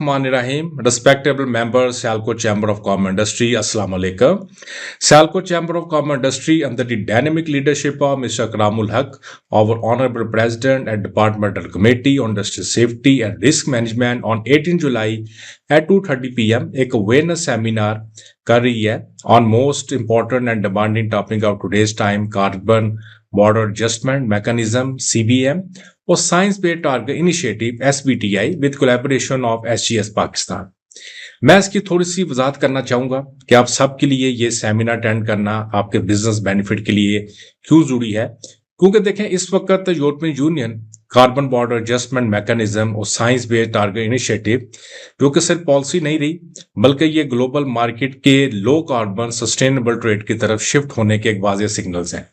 Rahim, respectable members, Sialkot Chamber of Commerce Industry, Assalamu Alaikum. Sialkot Chamber of Commerce Industry, under the dynamic leadership of Mr. Karamul Haq, our Honorable President and Departmental Committee on Industrial Safety and Risk Management, on 18 July at 2:30 p.m. एक awareness seminar कर रही है on most important and demanding topic of today's time, carbon border adjustment mechanism (CBM) और science based target initiative (SBTI) with collaboration of SGS Pakistan. मैं इसकी थोड़ी सी वजाहत करना चाहूंगा कि आप सबके लिए ये सेमिनार अटेंड करना आपके बिजनेस बेनिफिट के लिए क्यों जरूरी है। क्योंकि देखें, इस वक्त European union carbon border adjustment mechanism और साइंस बेस्ड टारगेट इनिशिएटिव जो कि सिर्फ पॉलिसी नहीं रही बल्कि ये ग्लोबल मार्केट के लो कार्बन सस्टेनेबल ट्रेड की तरफ शिफ्ट होने के एक वाज़ेह सिग्नल्स हैं।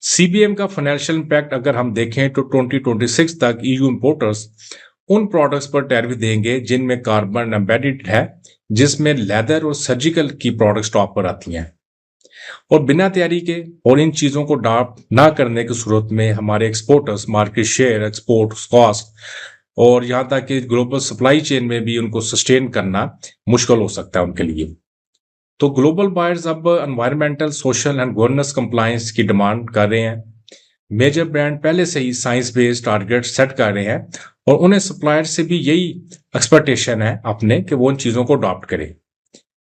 सीबीएम का फाइनेंशियल इंपैक्ट अगर हम देखें तो 2026 तक ईयू इंपोर्टर्स उन प्रोडक्ट्स पर टैरिफ देंगे जिनमें कार्बन एम्बेडेड है, जिसमें लेदर और सर्जिकल की प्रोडक्ट्स टॉप पर आती हैं। और बिना तैयारी के और इन चीजों को अडॉप्ट ना करने की सूरत में हमारे exporters market share, export cost और यहां तक कि ग्लोबल सप्लाई चेन में भी उनको सस्टेन करना मुश्किल हो सकता है उनके लिए। तो ग्लोबल बायर्स अब environmental, social and governance compliance की डिमांड कर रहे हैं। मेजर ब्रांड पहले से ही साइंस बेस्ड टारगेट सेट कर रहे हैं और उन्हें सप्लायर से भी यही एक्सपेक्टेशन है अपने कि वो उन चीज़ों को अडॉप्ट करें।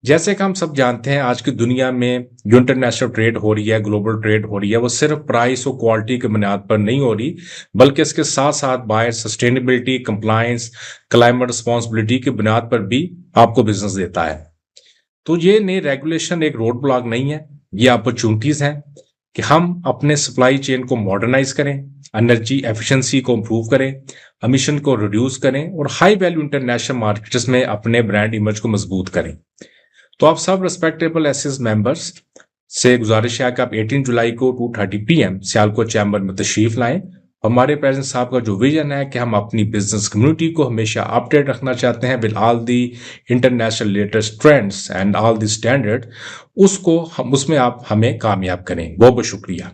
जैसे कि हम सब जानते हैं, आज की दुनिया में जो इंटरनेशनल ट्रेड हो रही है, ग्लोबल ट्रेड हो रही है, वो सिर्फ प्राइस और क्वालिटी की बुनियाद पर नहीं हो रही बल्कि इसके साथ साथ buyer sustainability, compliance, climate responsibility की बुनियाद पर भी आपको बिजनेस देता है। तो ये नई रेगुलेशन एक रोड ब्लॉक नहीं है, ये अपॉर्चुनिटीज हैं कि हम अपने सप्लाई चेन को मॉडर्नाइज करें, एनर्जी एफिशिएंसी को इंप्रूव करें, एमिशन को रिड्यूस करें और हाई वैल्यू इंटरनेशनल मार्केट्स में अपने ब्रांड इमेज को मजबूत करें। तो आप सब रिस्पेक्टेबल एसएस मेंबर्स से गुजारिश है कि आप 18 जुलाई को 2:30 PM सियालकोट चैम्बर में तशरीफ लाएं। हमारे प्रेसिडेंट साहब का जो विजन है कि हम अपनी बिजनेस कम्युनिटी को हमेशा अपडेट रखना चाहते हैं with all the international latest trends and all the standard, उसको हम उसमें आप हमें कामयाब करें। बहुत बहुत शुक्रिया।